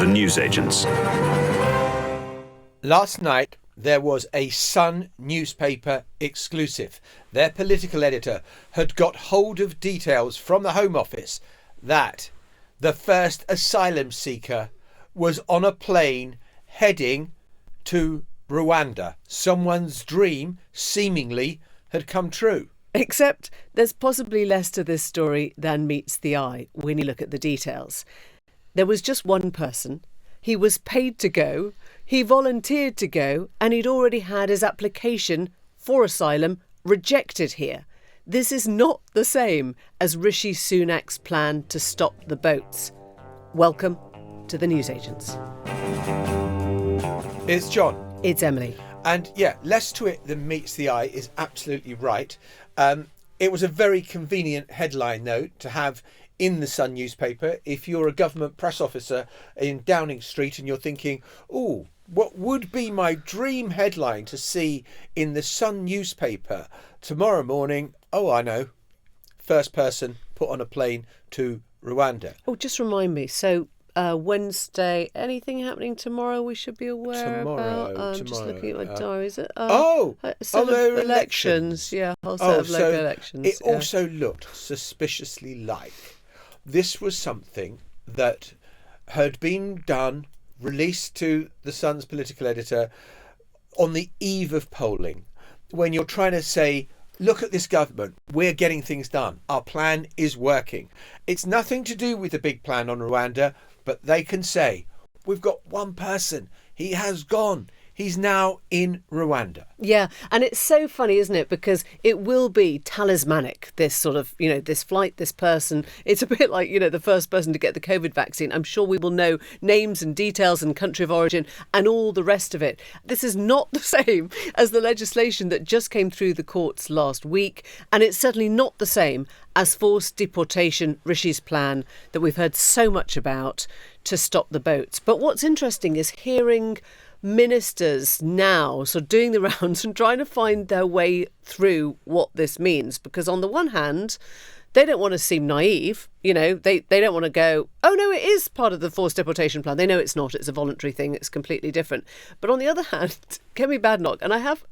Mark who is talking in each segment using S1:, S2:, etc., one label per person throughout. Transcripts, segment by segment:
S1: The Newsagents.
S2: Last night, there was a Sun newspaper exclusive. Their political editor had got hold of details from the Home Office that the first asylum seeker was on a plane heading to Rwanda. Someone's dream, seemingly, had come true.
S3: Except there's possibly less to this story than meets the eye when you look at the details. There was just one person. He was paid to go, he volunteered to go, and he'd already had his application for asylum rejected here. This is not the same as Rishi Sunak's plan to stop the boats. Welcome to the Newsagents.
S2: It's John.
S3: It's Emily.
S2: And yeah, less to it than meets the eye is absolutely right. It was a very convenient headline, though, to have in the Sun newspaper if you're a government press officer in Downing Street and you're thinking, oh, what would be my dream headline to see in the Sun newspaper tomorrow morning? Oh, I know. First person put on a plane to Rwanda.
S3: Oh, just remind me. So Wednesday, anything happening tomorrow we should be aware about? I'm just looking at my diary. Is it?
S2: There are
S3: elections. Yeah, whole set of local elections.
S2: It also looked suspiciously like this was something that had been done, released to the Sun's political editor on the eve of polling, when you're trying to say, look at this government, we're getting things done, our plan is working. It's nothing to do with the big plan on Rwanda, but they can say, we've got one person, he has gone, he's now in Rwanda.
S3: Yeah, and it's so funny, isn't it? Because it will be talismanic, this sort of, this flight, this person. It's a bit like, the first person to get the COVID vaccine. I'm sure we will know names and details and country of origin and all the rest of it. This is not the same as the legislation that just came through the courts last week. And it's certainly not the same as forced deportation, Rishi's plan that we've heard so much about to stop the boats. But what's interesting is hearing ministers now sort of doing the rounds and trying to find their way through what this means, because on the one hand they don't want to seem naive, they don't want to go, oh no, it is part of the forced deportation plan. They know it's not, it's a voluntary thing, it's completely different. But on the other hand, Kemi Badenoch, and I have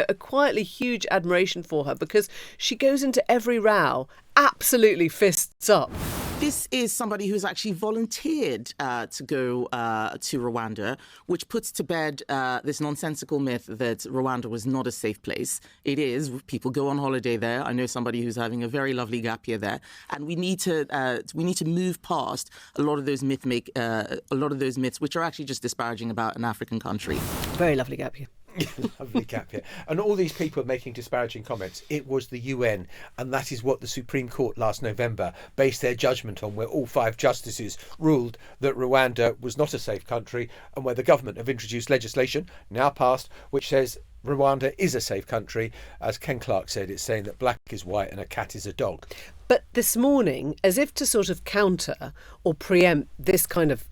S3: a quietly huge admiration for her, because she goes into every row absolutely fists up.
S4: This is somebody who's actually volunteered to go to Rwanda, which puts to bed this nonsensical myth that Rwanda was not a safe place. It is. People go on holiday there. I know somebody who's having a very lovely gap year there, and we need to move past a lot of those myths, which are actually just disparaging about an African country.
S3: Very lovely gap year.
S2: Lovely gap here. And all these people making disparaging comments, it was the UN, and that is what the Supreme Court last November based their judgment on, where all 5 justices ruled that Rwanda was not a safe country, and where the government have introduced legislation, now passed, which says Rwanda is a safe country. As Ken Clark said, it's saying that black is white and a cat is a dog.
S3: But this morning, as if to sort of counter or preempt this kind of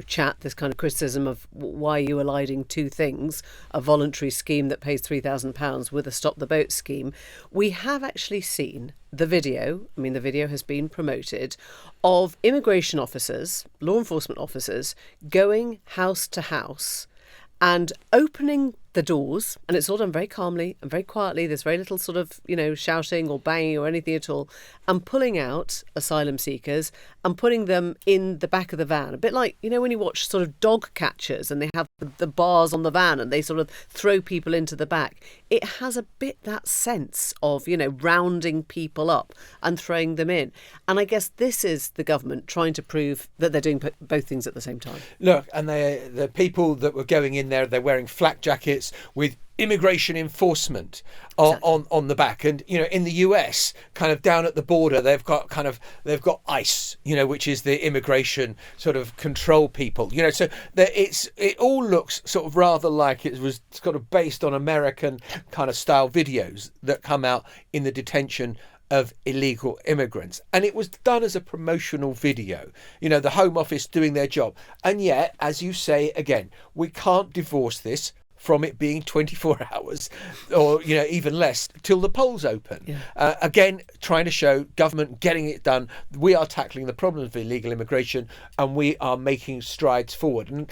S3: chat, this kind of criticism of why you are allied two things, a voluntary scheme that pays £3,000 with a stop the boat scheme, we have actually seen the video, the video has been promoted, of immigration officers, law enforcement officers, going house to house and opening the doors, and it's all done very calmly and very quietly. There's very little sort of, shouting or banging or anything at all, and pulling out asylum seekers and putting them in the back of the van. A bit like, when you watch sort of dog catchers and they have the bars on the van and they sort of throw people into the back. It has a bit that sense of, rounding people up and throwing them in. And I guess this is the government trying to prove that they're doing both things at the same time.
S2: Look, and the people that were going in there, they're wearing flak jackets with immigration enforcement on the back, and in the US, kind of down at the border, they've got ICE, which is the immigration sort of control people, so it all looks sort of rather like it was sort of based on American kind of style videos that come out in the detention of illegal immigrants, and it was done as a promotional video, the Home Office doing their job. And yet, as you say again, we can't divorce this from it being 24 hours or, even less till the polls open. Again, trying to show government getting it done. We are tackling the problem of illegal immigration and we are making strides forward. And,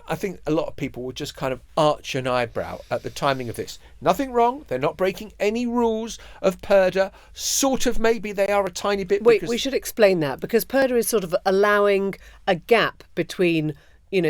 S2: I think a lot of people would just kind of arch an eyebrow at the timing of this. Nothing wrong. They're not breaking any rules of PERDA. Sort of, maybe they are a tiny bit.
S3: Wait, we should explain that, because PERDA is sort of allowing a gap between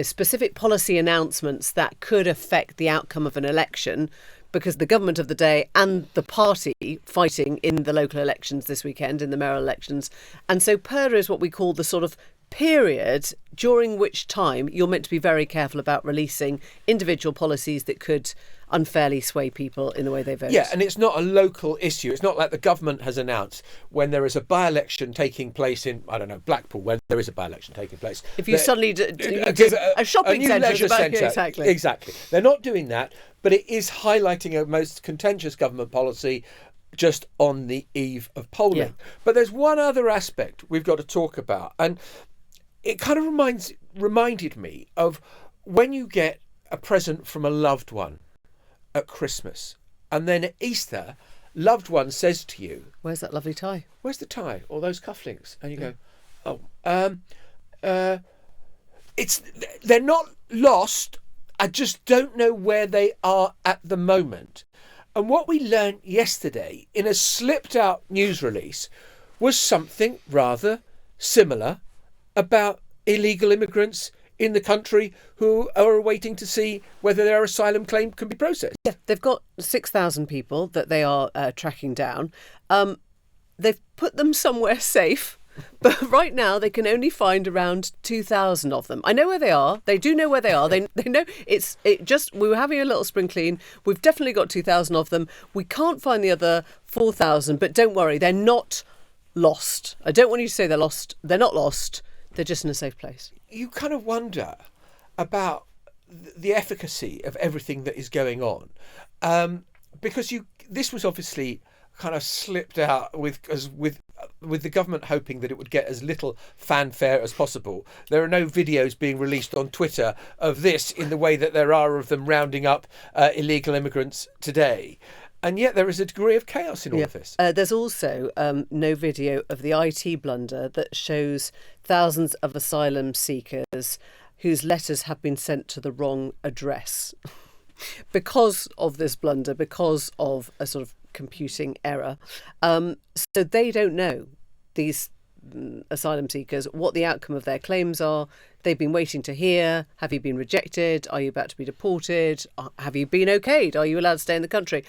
S3: specific policy announcements that could affect the outcome of an election, because the government of the day and the party fighting in the local elections this weekend, in the mayoral elections. And so PERDA is what we call the sort of period during which time you're meant to be very careful about releasing individual policies that could unfairly sway people in the way they vote.
S2: Yeah, and it's not a local issue. It's not like the government has announced when there is a by-election taking place in, I don't know, Blackpool, where there is a by-election taking place.
S3: If you suddenly give a shopping centre.
S2: Exactly. They're not doing that, but it is highlighting a most contentious government policy just on the eve of polling.
S3: Yeah.
S2: But there's one other aspect we've got to talk about, and it kind of reminded me of when you get a present from a loved one at Christmas, and then at Easter, loved one says to you,
S3: "Where's that lovely tie?
S2: Where's the tie or those cufflinks?" And you go, they're not lost. I just don't know where they are at the moment. And what we learned yesterday in a slipped out news release was something rather similar about illegal immigrants in the country who are waiting to see whether their asylum claim can be processed.
S3: Yeah, they've got 6,000 people that they are tracking down. They've put them somewhere safe, but right now they can only find around 2,000 of them. I know where they are. They do know where they are. They know we were having a little spring clean. We've definitely got 2,000 of them. We can't find the other 4,000, but don't worry, they're not lost. I don't want you to say they're lost. They're not lost. They're just in a safe place.
S2: You kind of wonder about the efficacy of everything that is going on, because this was obviously kind of slipped out with the government hoping that it would get as little fanfare as possible. There are no videos being released on Twitter of this in the way that there are of them rounding up illegal immigrants today. And yet there is a degree of chaos in all of this.
S3: There's also no video of the IT blunder that shows thousands of asylum seekers whose letters have been sent to the wrong address because of this blunder, because of a sort of computing error. So they don't know, these asylum seekers, what the outcome of their claims are. They've been waiting to hear, have you been rejected? Are you about to be deported? Have you been okayed? Are you allowed to stay in the country?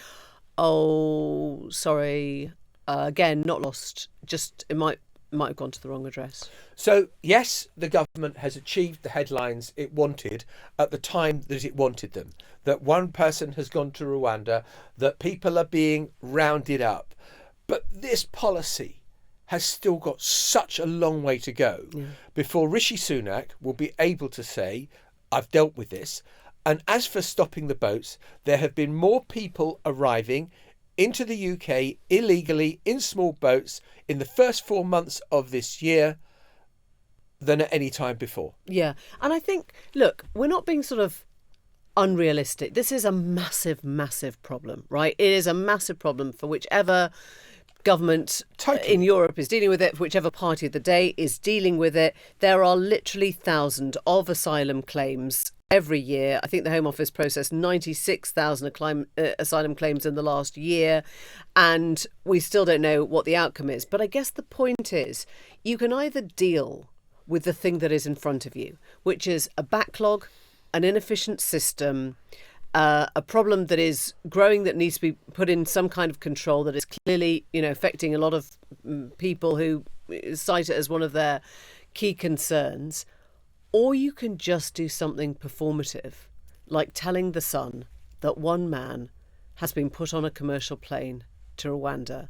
S3: Oh, sorry. Again, not lost. Just it might have gone to the wrong address.
S2: So, yes, the government has achieved the headlines it wanted at the time that it wanted them. That one person has gone to Rwanda, that people are being rounded up. But this policy has still got such a long way to go before Rishi Sunak will be able to say, I've dealt with this. And as for stopping the boats, there have been more people arriving into the UK illegally in small boats in the first 4 months of this year than at any time before.
S3: Yeah. And I think, look, we're not being sort of unrealistic. This is a massive, massive problem, right? It is a massive problem for whichever government in Europe is dealing with it, whichever party of the day is dealing with it. There are literally thousands of asylum claims every year. I think the Home Office processed 96,000 asylum claims in the last year, and we still don't know what the outcome is. But I guess the point is, you can either deal with the thing that is in front of you, which is a backlog, an inefficient system, a problem that is growing that needs to be put in some kind of control, that is clearly, affecting a lot of people who cite it as one of their key concerns. Or you can just do something performative, like telling The Sun that one man has been put on a commercial plane to Rwanda,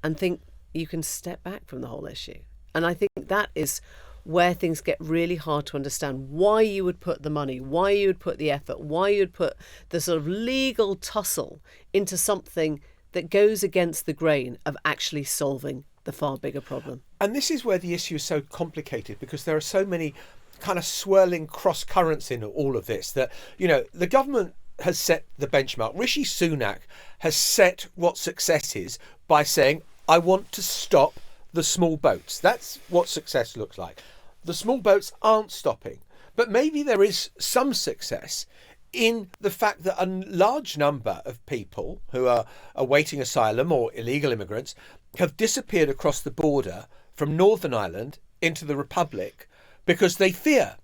S3: and think you can step back from the whole issue. And I think that is where things get really hard to understand, why you would put the money, why you would put the effort, why you would put the sort of legal tussle into something that goes against the grain of actually solving the far bigger problem.
S2: And this is where the issue is so complicated, because there are so many kind of swirling cross currents in all of this that, the government has set the benchmark. Rishi Sunak has set what success is by saying, I want to stop the small boats. That's what success looks like. The small boats aren't stopping. But maybe there is some success in the fact that a large number of people who are awaiting asylum or illegal immigrants have disappeared across the border from Northern Ireland into the Republic because they fear.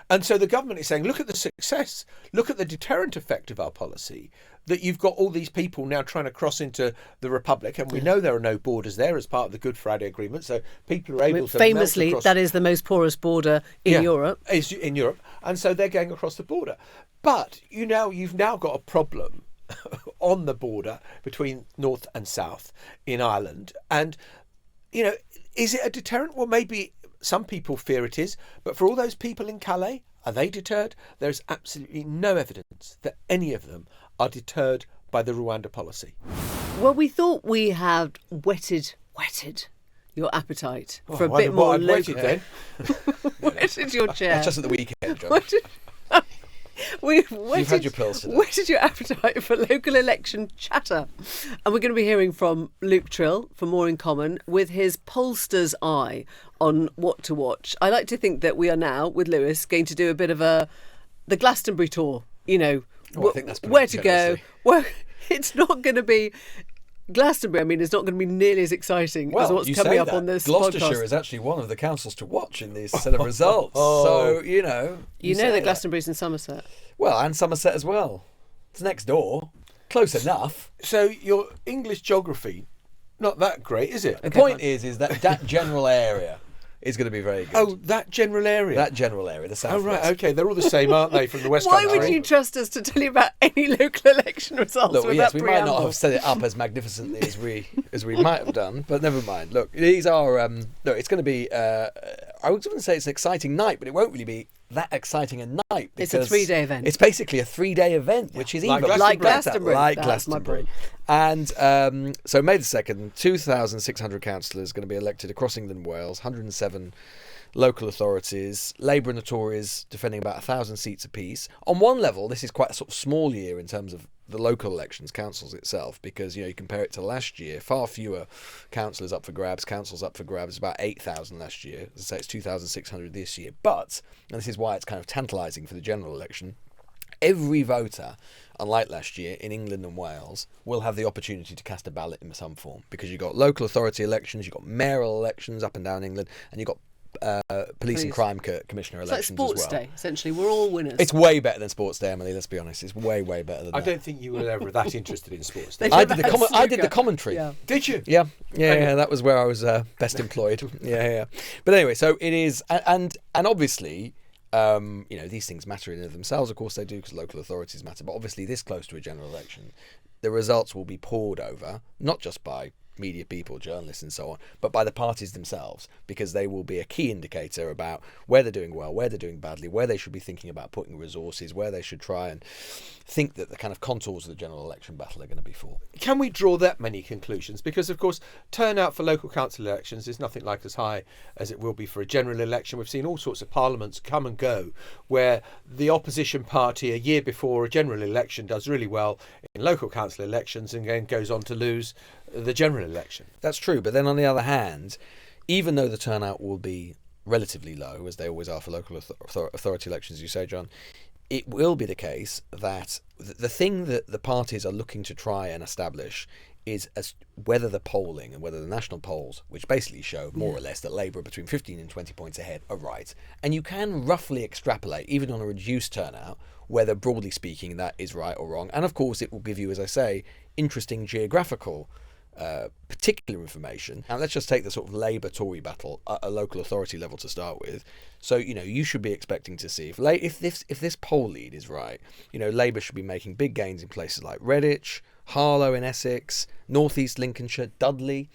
S2: And so the government is saying, look at the success, look at the deterrent effect of our policy, that you've got all these people now trying to cross into the Republic. And we know there are no borders there as part of the Good Friday Agreement. So people are able to
S3: famously,
S2: melt across.
S3: that is the most porous border in Europe.
S2: Is in Europe. And so they're going across the border. But you've now got a problem on the border between North and South in Ireland. And, is it a deterrent? Well, maybe some people fear it is, but for all those people in Calais, are they deterred? There's absolutely no evidence that any of them are deterred by the Rwanda policy.
S3: Well, we thought we had whetted your appetite for a bit more local. Whetted your chair.
S1: That's just at the weekend, John.
S3: You've
S1: had your pills today.
S3: Whetted your appetite for local election chatter. And we're going to be hearing from Luke Trill from More in Common with his pollster's eye on what to watch. I like to think that we are now, with Lewis, going to do a bit of the Glastonbury tour,
S1: I think that's
S3: where to go. Well, it's not going to be... Glastonbury, it's not going to be nearly as exciting as what's coming up on this
S1: Gloucestershire
S3: podcast.
S1: is actually one of the councils to watch in this set of results. So,
S3: You know that Glastonbury's in Somerset.
S1: Well, and Somerset as well. It's next door. Close enough.
S2: So your English geography, not that great, is it?
S1: The point is that general area is going to be very good.
S2: Oh, that general area?
S1: That general area, the south.
S2: Oh, right, okay. They're all the same, aren't they, from the West
S3: Why
S2: Country?
S3: would you trust us to tell you about any local election results
S1: Look,
S3: with
S1: yes,
S3: that
S1: we might not have set it up as magnificently as we might have done, but never mind. Look, these are it's going to be. I was going to say it's an exciting night, but it won't really be that exciting a night.
S3: It's a 3-day event.
S1: It's basically a 3-day event, which is
S2: Like
S1: even
S2: Glastonbury.
S1: Like
S3: That's my
S1: Glastonbury.
S3: point.
S1: And so May the 2nd, 2,600 councillors going to be elected across England and Wales, 107 local authorities, Labour and the Tories defending about 1,000 seats apiece. On one level, this is quite a sort of small year in terms of the local elections, councils itself, because you compare it to last year, far fewer councillors up for grabs, councils up for grabs, about 8,000 last year. As I say, it's 2,600 this year. But, and this is why it's kind of tantalising for the general election, every voter, unlike last year, in England and Wales, will have the opportunity to cast a ballot in some form, because you've got local authority elections, you've got mayoral elections up and down England, and you've got police and crime commissioner
S3: It's
S1: elections
S3: like Sports
S1: as well.
S3: Day, essentially. We're all winners.
S1: It's way better than Sports Day, Emily, let's be honest. It's way, way better than
S2: I
S1: that.
S2: don't think you were ever that interested in sports. Did
S3: They
S2: you?
S1: I did the commentary.
S3: Yeah.
S2: Did you?
S1: Yeah, that was where I was best employed. Yeah. But anyway, so it is, and obviously, these things matter in and of themselves. Of course they do, because local authorities matter. But obviously, this close to a general election, the results will be pored over, not just by media people, journalists and so on, but by the parties themselves, because they will be a key indicator about where they're doing well, where they're doing badly, where they should be thinking about putting resources, where they should try and think that the kind of contours of the general election battle are going to be for.
S2: Can we draw that many conclusions? Because, of course, turnout for local council elections is nothing like as high as it will be for a general election. We've seen all sorts of parliaments come and go where the opposition party a year before a general election does really well in local council elections and then goes on to lose the general election.
S1: That's true, but then on the other hand, even though the turnout will be relatively low, as they always are for local authority elections, you say, John, it will be the case that the thing that the parties are looking to try and establish is whether the polling and whether the national polls, which basically show more or less that Labour are between 15 and 20 points ahead, are right. And you can roughly extrapolate, even on a reduced turnout, whether, broadly speaking, that is right or wrong. And of course, it will give you, as I say, interesting geographical particular information. Now let's just take the sort of Labour-Tory battle at a local authority level to start with. So you should be expecting to see if this poll lead is right. Labour should be making big gains in places like Redditch, Harlow in Essex, North East Lincolnshire, Dudley,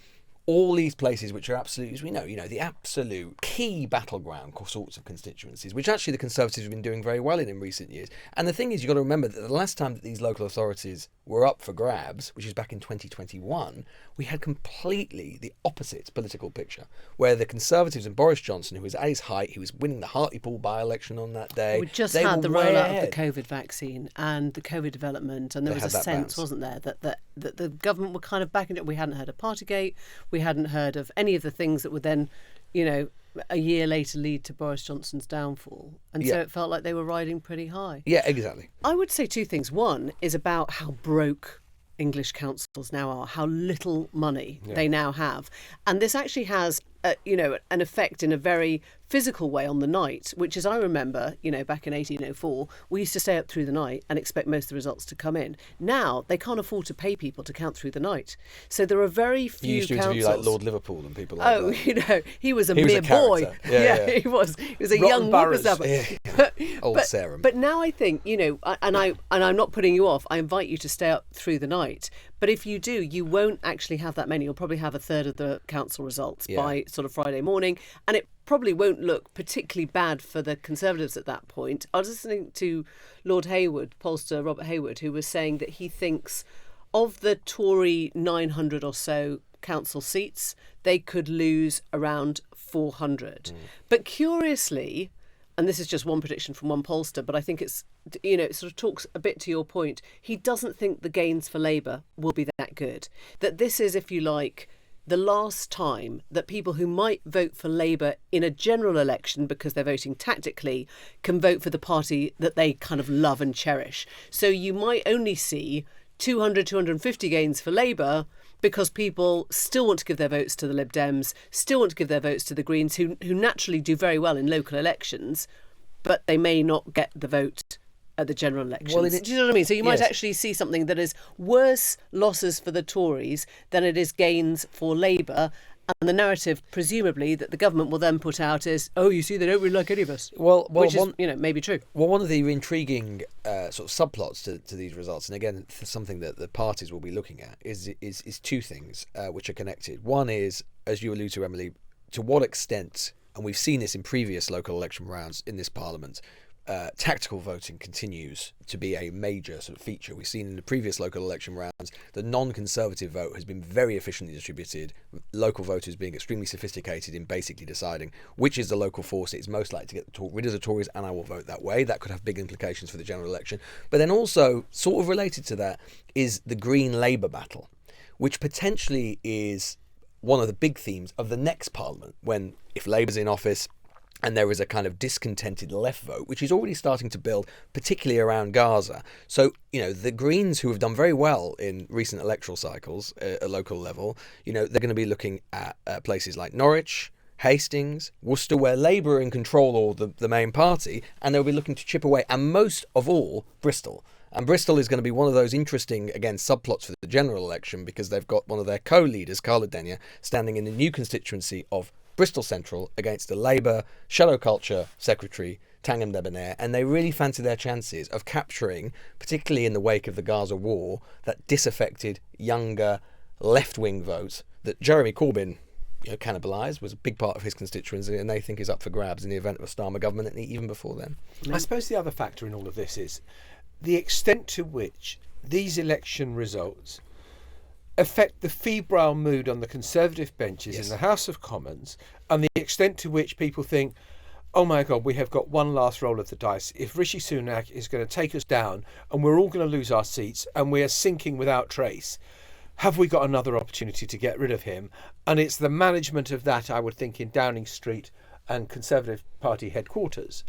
S1: all these places which are absolutely, as we know, the absolute key battleground sorts of constituencies, which actually the Conservatives have been doing very well in recent years. And the thing is, you've got to remember that the last time that these local authorities were up for grabs, which is back in 2021, we had completely the opposite political picture, where the Conservatives and Boris Johnson, who was at his height, he was winning the Hartlepool by-election on that day.
S3: We just
S1: they
S3: had
S1: were
S3: the
S1: way
S3: rollout
S1: ahead.
S3: of the COVID vaccine and the COVID development, and there
S1: They
S3: was a
S1: had that
S3: sense,
S1: bounce.
S3: wasn't there, that the government were kind of backing it. We hadn't heard of Partygate, we hadn't heard of any of the things that would then, a year later lead to Boris Johnson's downfall. And so
S1: Yeah.
S3: it felt like they were riding pretty high.
S1: Yeah, exactly.
S3: I would say two things. One is about how broke English councils now are, how little money they now have. And this actually has, an effect in a very physical way on the night, which is, I remember, back in 1804, we used to stay up through the night and expect most of the results to come in. Now, they can't afford to pay people to count through the night. So there are very few
S1: You used to
S3: councils.
S1: interview like Lord Liverpool and people like that.
S3: He was a
S1: He was
S3: mere
S1: a
S3: boy.
S1: character. Yeah.
S3: He was. He was a
S2: Rotten
S3: young
S2: boroughs.
S3: whippersnapper.
S1: Old Sarum.
S3: But now I think, and I'm not putting you off. I invite you to stay up through the night. But if you do, you won't actually have that many. You'll probably have a third of the council results by sort of Friday morning, and it probably won't look particularly bad for the Conservatives at that point. I was listening to Lord Hayward, pollster Robert Hayward, who was saying that he thinks of the Tory 900 or so council seats, they could lose around 400. But curiously, and this is just one prediction from one pollster, but I think it's, it sort of talks a bit to your point, he doesn't think the gains for Labour will be that good. That this is, if you like, the last time that people who might vote for Labour in a general election because they're voting tactically can vote for the party that they kind of love and cherish. So you might only see 200, 250 gains for Labour because people still want to give their votes to the Lib Dems, still want to give their votes to the Greens, who naturally do very well in local elections, but they may not get the vote at the general elections.
S1: Well,
S3: do you know what I mean? So you might
S1: yes.
S3: actually see something that is worse losses for the Tories than it is gains for Labour. And the narrative, presumably, that the government will then put out is, oh, you see, they don't really like any of us.
S1: Well,
S3: which
S1: one-
S3: is, maybe true.
S1: Well, one of the intriguing sort of subplots to these results, and again, something that the parties will be looking at, is two things which are connected. One is, as you allude to, Emily, to what extent, and we've seen this in previous local election rounds in this Parliament, tactical voting continues to be a major sort of feature. We've seen in the previous local election rounds the non-Conservative vote has been very efficiently distributed, local voters being extremely sophisticated in basically deciding which is the local force that is most likely to get rid of the Tories, and I will vote that way. That could have big implications for the general election. But then also, sort of related to that, is the Green-Labour battle, which potentially is one of the big themes of the next Parliament, when, if Labour's in office, and there is a kind of discontented left vote, which is already starting to build, particularly around Gaza. So, the Greens, who have done very well in recent electoral cycles at a local level, they're going to be looking at places like Norwich, Hastings, Worcester, where Labour are in control, or the main party, and they'll be looking to chip away. And most of all, Bristol. And Bristol is going to be one of those interesting, again, subplots for the general election, because they've got one of their co-leaders, Carla Denyer, standing in the new constituency of Bristol Central against the Labour Shadow Culture Secretary, Tanguy Debonair, and they really fancy their chances of capturing, particularly in the wake of the Gaza war, that disaffected, younger, left-wing vote that Jeremy Corbyn cannibalised, was a big part of his constituency, and they think is up for grabs in the event of a Starmer government, and even before then.
S2: I suppose the other factor in all of this is the extent to which these election results affect the febrile mood on the Conservative benches in the House of Commons, and the extent to which people think, oh my God, we have got one last roll of the dice. If Rishi Sunak is going to take us down and we're all going to lose our seats and we are sinking without trace, have we got another opportunity to get rid of him? And it's the management of that, I would think, in Downing Street and Conservative Party headquarters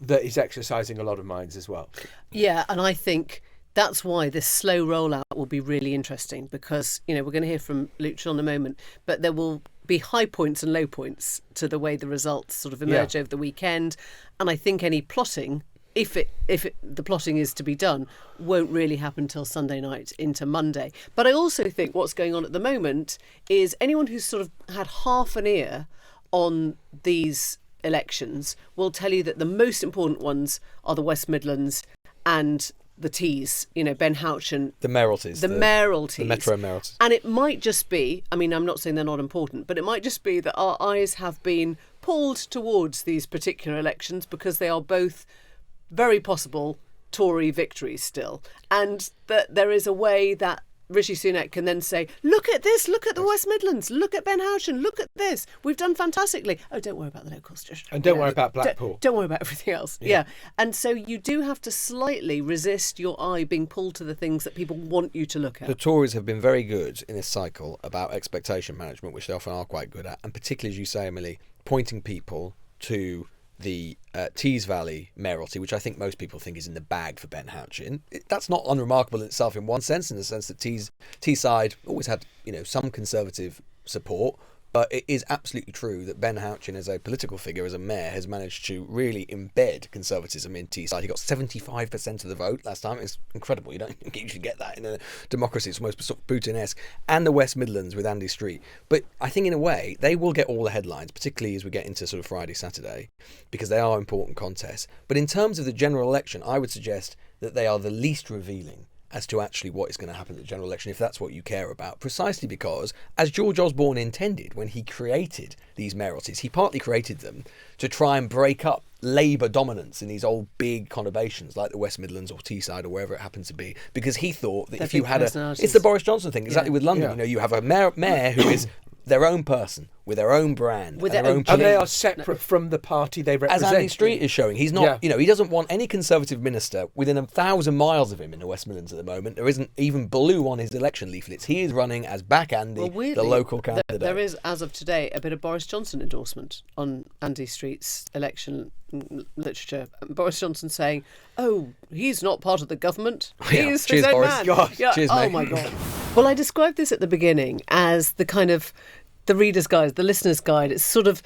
S2: that is exercising a lot of minds as well.
S3: Yeah, and I think that's why this slow rollout will be really interesting, because, we're going to hear from Luke Shaw in a moment, but there will be high points and low points to the way the results sort of emerge over the weekend. And I think any plotting, if the plotting is to be done, won't really happen till Sunday night into Monday. But I also think what's going on at the moment is anyone who's sort of had half an ear on these elections will tell you that the most important ones are the West Midlands and the T's, Ben Houchen,
S1: The mayoralties.
S3: the mayoralties.
S1: The metro mayoralties.
S3: And it might just be, I'm not saying they're not important, but it might just be that our eyes have been pulled towards these particular elections because they are both very possible Tory victories still. And that there is a way that Rishi Sunak can then say, look at this, look at the West Midlands, look at Ben Houchen, look at this. We've done fantastically. Oh, don't worry about the locals. Just,
S2: And don't worry about Blackpool.
S3: Don't worry about everything else. Yeah. And so you do have to slightly resist your eye being pulled to the things that people want you to look at.
S1: The Tories have been very good in this cycle about expectation management, which they often are quite good at, and particularly, as you say, Emily, pointing people to the Tees Valley mayoralty, which I think most people think is in the bag for Ben Houchen. That's not unremarkable in itself in one sense, in the sense that Teesside always had, some Conservative support, but it is absolutely true that Ben Houchen, as a political figure, as a mayor, has managed to really embed Conservatism in Teesside. He got 75% of the vote last time. It's incredible. You don't usually get that in a democracy. It's almost sort of Putin-esque. And the West Midlands with Andy Street. But I think in a way, they will get all the headlines, particularly as we get into sort of Friday, Saturday, because they are important contests. But in terms of the general election, I would suggest that they are the least revealing as to actually what is going to happen at the general election, if that's what you care about, precisely because, as George Osborne intended when he created these mayoralties, he partly created them to try and break up Labour dominance in these old big conurbations like the West Midlands or Teesside or wherever it happens to be, because he thought that if you had it's the Boris Johnson thing, exactly, with London. You have a mayor who is their own person, with their own brand,
S3: with
S1: their
S3: their
S1: own
S2: And they are separate from the party they represent.
S1: As Andy Street is showing. He's not, he doesn't want any Conservative minister within 1,000 miles of him in the West Midlands at the moment. There isn't even blue on his election leaflets. He is running as back Andy,
S3: weirdly,
S1: the local candidate.
S3: There is, as of today, a bit of Boris Johnson endorsement on Andy Street's election literature. Boris Johnson saying, "Oh, he's not part of the government. He's his own
S1: Boris.
S3: man."
S1: God.
S3: Yeah.
S1: Cheers,
S3: oh
S1: mate.
S3: my God. Well, I described this at the beginning as the kind of the reader's guide, the listener's guide. It's sort of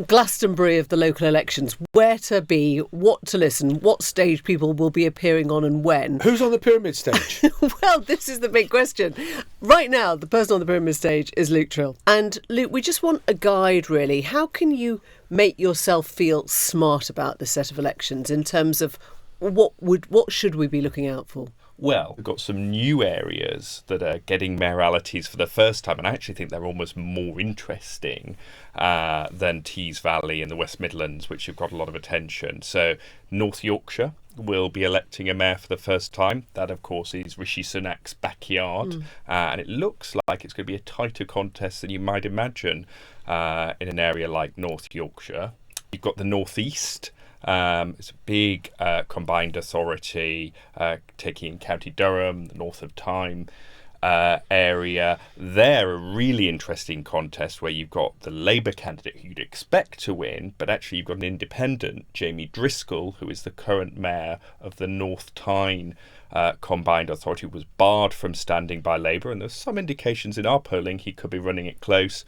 S3: Glastonbury of the local elections. Where to be, what to listen, what stage people will be appearing on and when.
S2: Who's on the pyramid stage?
S3: Well, this is the big question. Right now, the person on the pyramid stage is Luke Trill. And Luke, we just want a guide, really. How can you make yourself feel smart about this set of elections in terms of what should we be looking out for?
S5: Well, we've got some new areas that are getting mayoralities for the first time, and I actually think they're almost more interesting than Tees Valley and the West Midlands, which have got a lot of attention. So North Yorkshire will be electing a mayor for the first time. That, of course, is Rishi Sunak's backyard, and it looks like it's going to be a tighter contest than you might imagine in an area like North Yorkshire. You've got the North East. It's a big combined authority taking in County Durham, the North of Tyne area. They're a really interesting contest where you've got the Labour candidate who you'd expect to win, but actually you've got an independent, Jamie Driscoll, who is the current mayor of the North Tyne combined authority, who was barred from standing by Labour, and there's some indications in our polling he could be running it close.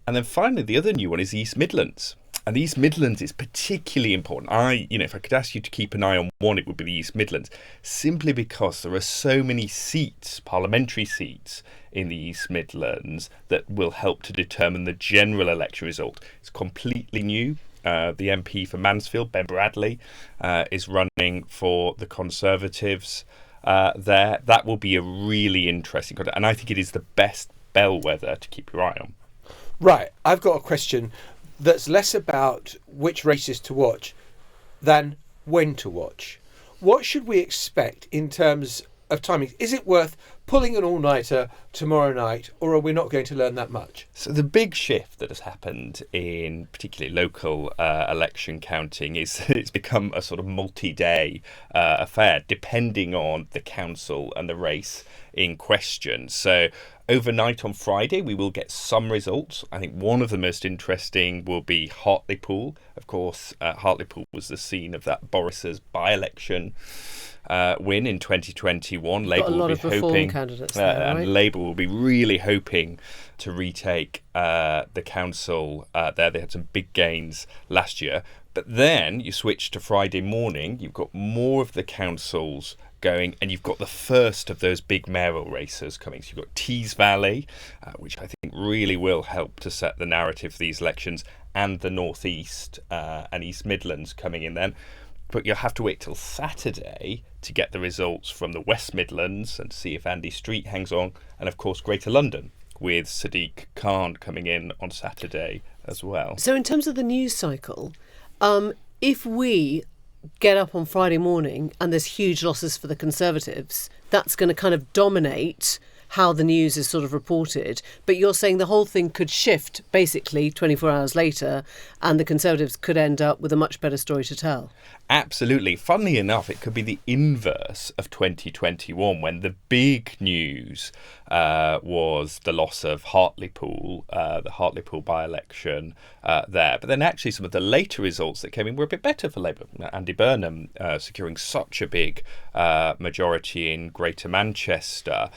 S5: And then finally, the other new one is East Midlands. And the East Midlands is particularly important. If I could ask you to keep an eye on one, it would be the East Midlands, simply because there are so many seats, parliamentary seats, in the East Midlands that will help to determine the general election result. It's completely new. The MP for Mansfield, Ben Bradley, is running for the Conservatives there. That will be a really interesting contest, and I think it is the best bellwether to keep your eye on.
S2: Right, I've got a question that's less about which races to watch than when to watch. What should we expect in terms of timing? Is it worth pulling an all-nighter tomorrow night, or are we not going to learn that much?
S5: So the big shift that has happened in particularly local election counting is that it's become a sort of multi-day affair, depending on the council and the race in question. So overnight on Friday, we will get some results. I think one of the most interesting will be Hartlepool. Of course, Hartlepool was the scene of that Boris's by-election win in 2021. Labour will be hoping,
S3: candidates there, right?
S5: and Labour will be really hoping to retake the council there. They had some big gains last year. But then you switch to Friday morning, you've got more of the councils going, and you've got the first of those big mayoral races coming. So you've got Tees Valley, which I think really will help to set the narrative for these elections, and the North East and East Midlands coming in then. But you'll have to wait till Saturday to get the results from the West Midlands and see if Andy Street hangs on, and of course Greater London, with Sadiq Khan coming in on Saturday as well.
S3: So in terms of the news cycle, if we get up on Friday morning and there's huge losses for the Conservatives, that's going to kind of dominate how the news is sort of reported. But you're saying the whole thing could shift basically 24 hours later and the Conservatives could end up with a much better story to tell.
S5: Absolutely. Funnily enough, it could be the inverse of 2021 when the big news was the loss of Hartlepool, the Hartlepool by-election there. But then actually some of the later results that came in were a bit better for Labour. Andy Burnham securing such a big majority in Greater Manchester.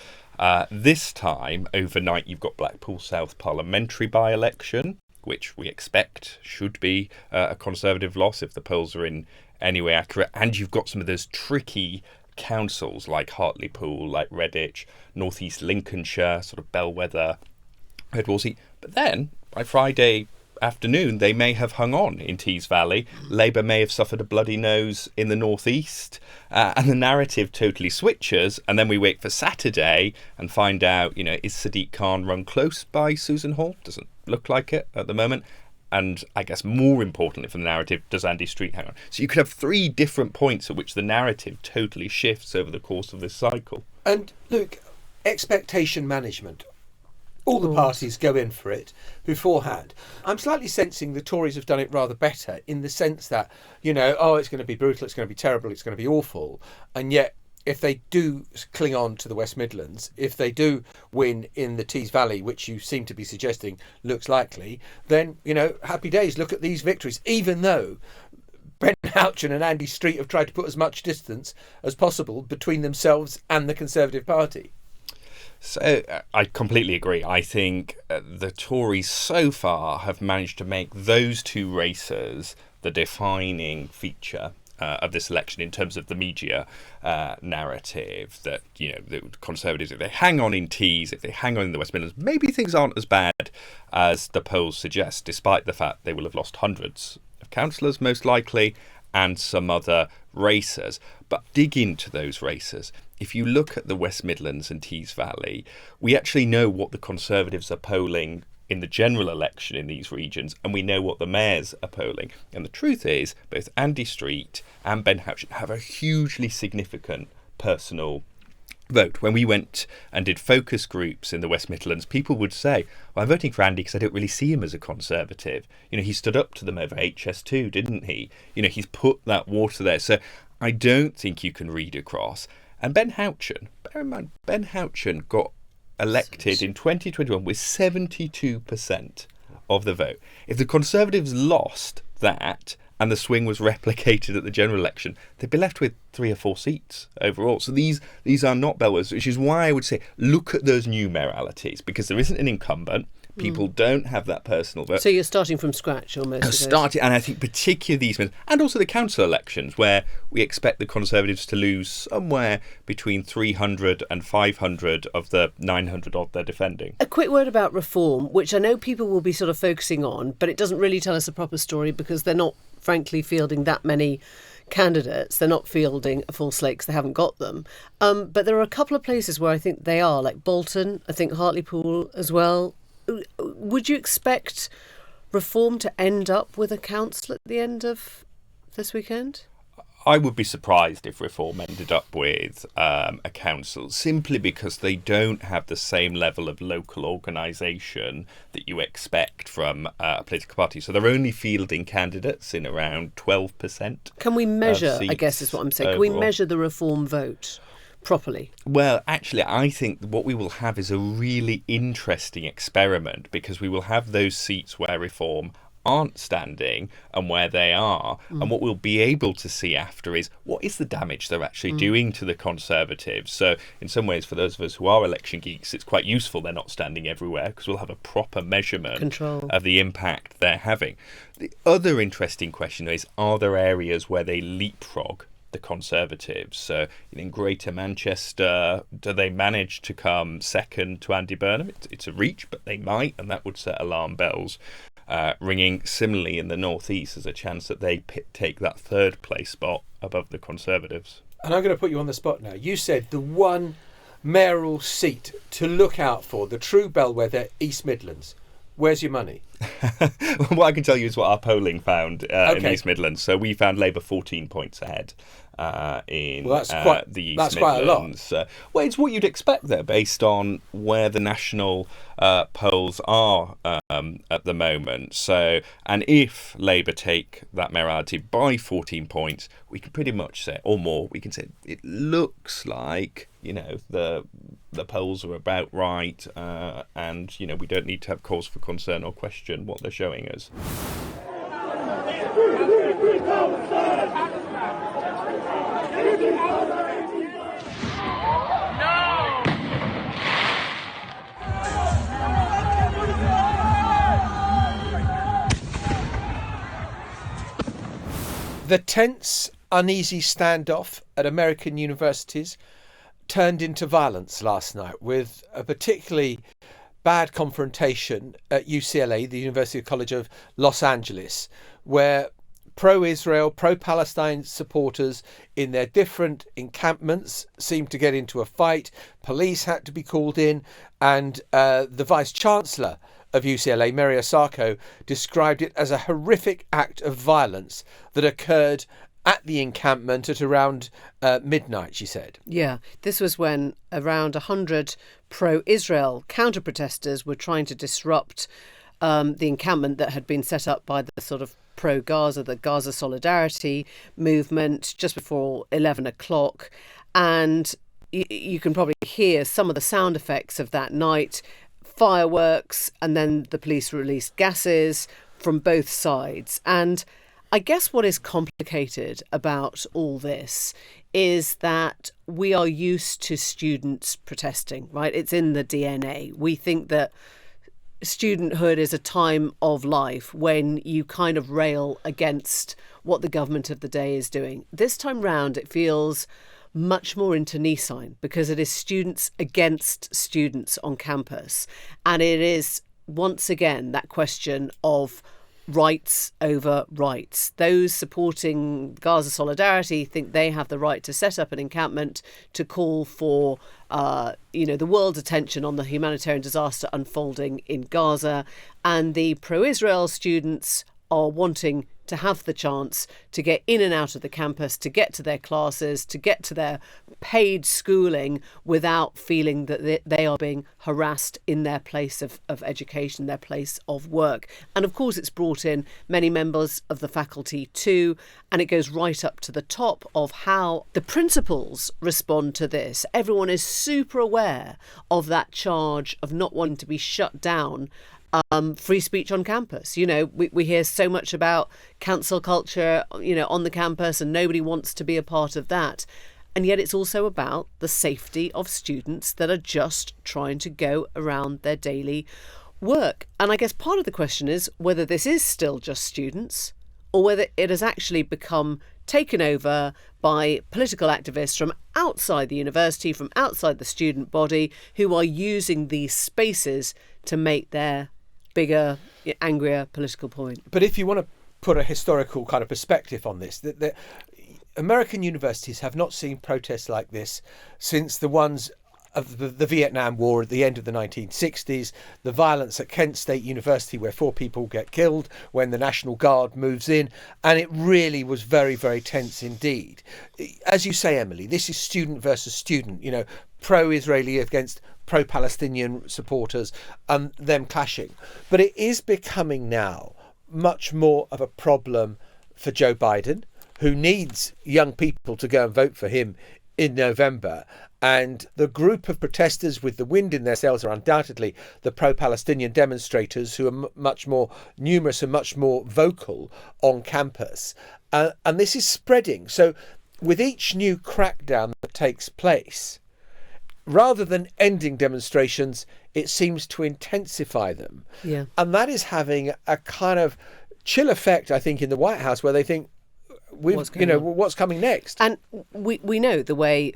S5: This time, overnight, you've got Blackpool South parliamentary by-election, which we expect should be a Conservative loss if the polls are in any way accurate. And you've got some of those tricky councils like Hartlepool, like Redditch, North East Lincolnshire, sort of bellwether Red Wolsey. But then, by Friday afternoon, they may have hung on in Tees Valley. Labour may have suffered a bloody nose in the North East, and the narrative totally switches. And then we wait for Saturday and find out, is Sadiq Khan run close by Susan Hall? Doesn't look like it at the moment. And I guess more importantly for the narrative, does Andy Street hang on? So you could have 3 different points at which the narrative totally shifts over the course of this cycle.
S2: And look, expectation management. All the parties go in for it beforehand. I'm slightly sensing the Tories have done it rather better in the sense that, it's going to be brutal, it's going to be terrible, it's going to be awful. And yet, if they do cling on to the West Midlands, if they do win in the Tees Valley, which you seem to be suggesting looks likely, then, happy days, look at these victories, even though Ben Houchen and Andy Street have tried to put as much distance as possible between themselves and the Conservative Party.
S5: So I completely agree. I think the Tories so far have managed to make those 2 races the defining feature of this election in terms of the media narrative that, the Conservatives, if they hang on in Tees, if they hang on in the West Midlands, maybe things aren't as bad as the polls suggest, despite the fact they will have lost hundreds of councillors, most likely, and some other races. But dig into those races. If you look at the West Midlands and Tees Valley, we actually know what the Conservatives are polling in the general election in these regions, and we know what the mayors are polling. And the truth is, both Andy Street and Ben Houchen have a hugely significant personal vote. When we went and did focus groups in the West Midlands, people would say, well, I'm voting for Andy because I don't really see him as a Conservative. He stood up to them over HS2, didn't he? He's put that water there. So I don't think you can read across. And Ben Houchen, bear in mind, Ben Houchen got elected in 2021 with 72% of the vote. If the Conservatives lost that and the swing was replicated at the general election, they'd be left with 3 or 4 seats overall. So these are not bellwethers, which is why I would say look at those numeralities, because there isn't an incumbent. People don't have that personal vote.
S3: So you're starting from scratch almost.
S5: And I think particularly these ones, and also the council elections, where we expect the Conservatives to lose somewhere between 300 and 500 of the 900 odd they're defending.
S3: A quick word about reform, which I know people will be sort of focusing on, but it doesn't really tell us a proper story because they're not, frankly, fielding that many candidates. They're not fielding a full slate because they haven't got them. But there are a couple of places where I think they are, like Bolton, I think Hartlepool as well. Would you expect reform to end up with a council at the end of this weekend?
S5: I would be surprised if reform ended up with a council, simply because they don't have the same level of local organisation that you expect from a political party. So they're only fielding candidates in around 12%.
S3: Can we measure, I guess is what I'm saying,
S5: overall.
S3: Can we measure the reform vote properly?
S5: Well, actually, I think what we will have is a really interesting experiment, because we will have those seats where reform aren't standing and where they are. And what we'll be able to see after is what is the damage they're actually doing to the Conservatives. So in some ways, for those of us who are election geeks, it's quite useful they're not standing everywhere, because we'll have a proper measurement of the impact they're having. The other interesting question is, are there areas where they leapfrog the Conservatives? So in Greater Manchester, do they manage to come second to Andy Burnham? It's a reach, but they might, and that would set alarm bells ringing. Similarly, in the North East, there's a chance that they take that 3rd place spot above the Conservatives.
S2: And I'm going to put you on the spot now. You said the one mayoral seat to look out for, the true bellwether, East Midlands. Where's your money?
S5: What I can tell you is what our polling found in
S2: Okay.
S5: the East Midlands. So we found Labour 14 points ahead in
S2: Well, that's quite-
S5: the East
S2: that's
S5: Midlands.
S2: quite a lot.
S5: Well, it's what you'd expect there, based on where the national polls are at the moment. So, and if Labour take that mayoralty by 14 points, we can pretty much say, or more, we can say it looks like, you know, the polls are about right, and, you know, we don't need to have cause for concern or question what they're showing us.
S2: The tense, uneasy standoff at American universities turned into violence last night, with a particularly bad confrontation at UCLA, the University College of Los Angeles, where pro-Israel, pro-Palestine supporters in their different encampments seemed to get into a fight. Police had to be called in, and the Vice-Chancellor of UCLA, Mary Osako, described it as a horrific act of violence that occurred at the encampment at around midnight, she said.
S3: Yeah, this was when around 100 pro-Israel counter-protesters were trying to disrupt the encampment that had been set up by the sort of pro-Gaza, the Gaza Solidarity movement, just before 11 o'clock. And you can probably hear some of the sound effects of that night: fireworks, and then the police released gases from both sides. And I guess what is complicated about all this is that we are used to students protesting, right? It's in the DNA. We think that studenthood is a time of life when you kind of rail against what the government of the day is doing. This time round, it feels much more internecine, because it is students against students on campus. And it is, once again, that question of rights over rights. Those supporting Gaza Solidarity think they have the right to set up an encampment to call for, the world's attention on the humanitarian disaster unfolding in Gaza. And the pro-Israel students are wanting to have the chance to get in and out of the campus, to get to their classes, to get to their paid schooling without feeling that they are being harassed in their place of education, their place of work. And of course, it's brought in many members of the faculty too, and it goes right up to the top of how the principals respond to this. Everyone is super aware of that charge of not wanting to be shut down. Free speech on campus. You know, we hear so much about cancel culture, on the campus, and nobody wants to be a part of that. And yet it's also about the safety of students that are just trying to go around their daily work. And I guess part of the question is whether this is still just students, or whether it has actually become taken over by political activists from outside the university, from outside the student body, who are using these spaces to make their bigger, angrier political point.
S2: But if you want to put a historical kind of perspective on this, the American universities have not seen protests like this since the ones of the Vietnam War at the end of the 1960s, the violence at Kent State University where 4 people get killed when the National Guard moves in, and it really was very, very tense indeed. As you say, Emily, this is student versus student, pro-Israeli against pro-Palestinian supporters and them clashing. But it is becoming now much more of a problem for Joe Biden, who needs young people to go and vote for him in November. And the group of protesters with the wind in their sails are undoubtedly the pro-Palestinian demonstrators, who are much more numerous and much more vocal on campus. And this is spreading. So with each new crackdown that takes place, rather than ending demonstrations, it seems to intensify them.
S3: Yeah.
S2: And that is having a kind of chill effect, I think, in the White House, where they think, what's coming next?
S3: And we know the way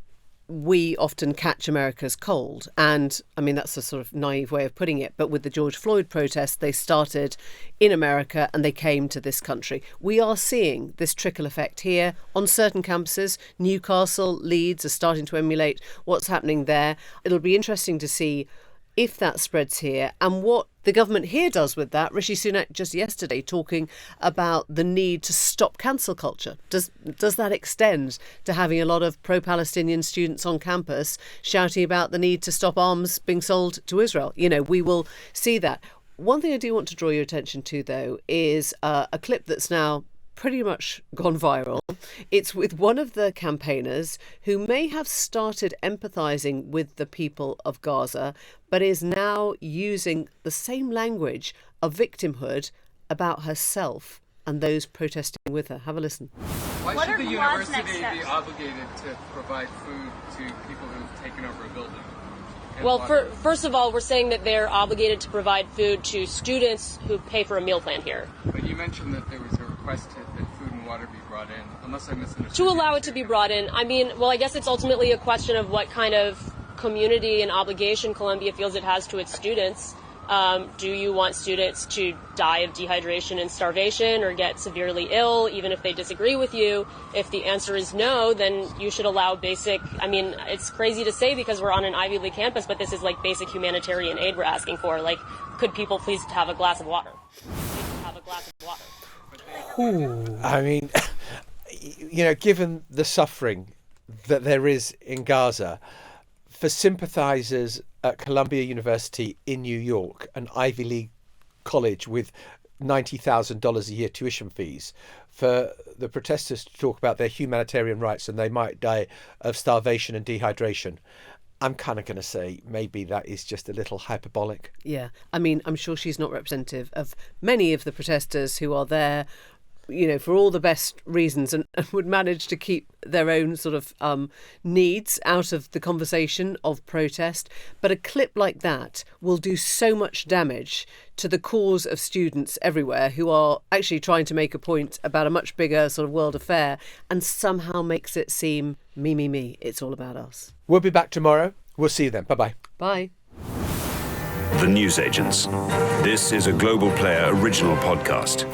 S3: we often catch America's cold. And I mean, that's a sort of naive way of putting it. But with the George Floyd protests, they started in America and they came to this country. We are seeing this trickle effect here on certain campuses. Newcastle, Leeds are starting to emulate what's happening there. It'll be interesting to see if that spreads here and what the government here does with that. Rishi Sunak just yesterday talking about the need to stop cancel culture. Does that extend to having a lot of pro-Palestinian students on campus shouting about the need to stop arms being sold to Israel? You know, we will see that. One thing I do want to draw your attention to, though, is a clip that's now pretty much gone viral. It's with one of the campaigners who may have started empathising with the people of Gaza, but is now using the same language of victimhood about herself and those protesting with her. Have a listen.
S6: Why should the university be obligated to provide food to people who've taken over a building?
S7: Well, first of all, we're saying that they're obligated to provide food to students who pay for a meal plan here.
S6: But you mentioned that there was a request that food and water be brought in, unless I misunderstood.
S7: To allow it to be brought in. I mean, well, I guess it's ultimately a question of what kind of community and obligation Columbia feels it has to its students. Do you want students to die of dehydration and starvation or get severely ill, even if they disagree with you? If the answer is no, then you should allow basic, I mean, it's crazy to say because we're on an Ivy League campus, but this is like basic humanitarian aid we're asking for. Like, could people please have a glass of water? Please have a glass of water.
S2: Ooh. I mean, you know, given the suffering that there is in Gaza, for sympathisers at Columbia University in New York, an Ivy League college with $90,000 a year tuition fees, for the protesters to talk about their humanitarian rights and they might die of starvation and dehydration, I'm kind of going to say maybe that is just a little hyperbolic.
S3: Yeah, I mean, I'm sure she's not representative of many of the protesters who are there, you know, for all the best reasons and would manage to keep their own sort of needs out of the conversation of protest. But a clip like that will do so much damage to the cause of students everywhere who are actually trying to make a point about a much bigger sort of world affair and somehow makes it seem me. It's all about us.
S2: We'll be back tomorrow. We'll see you then. Bye-bye.
S3: Bye.
S8: The Newsagents. This is a Global Player original podcast.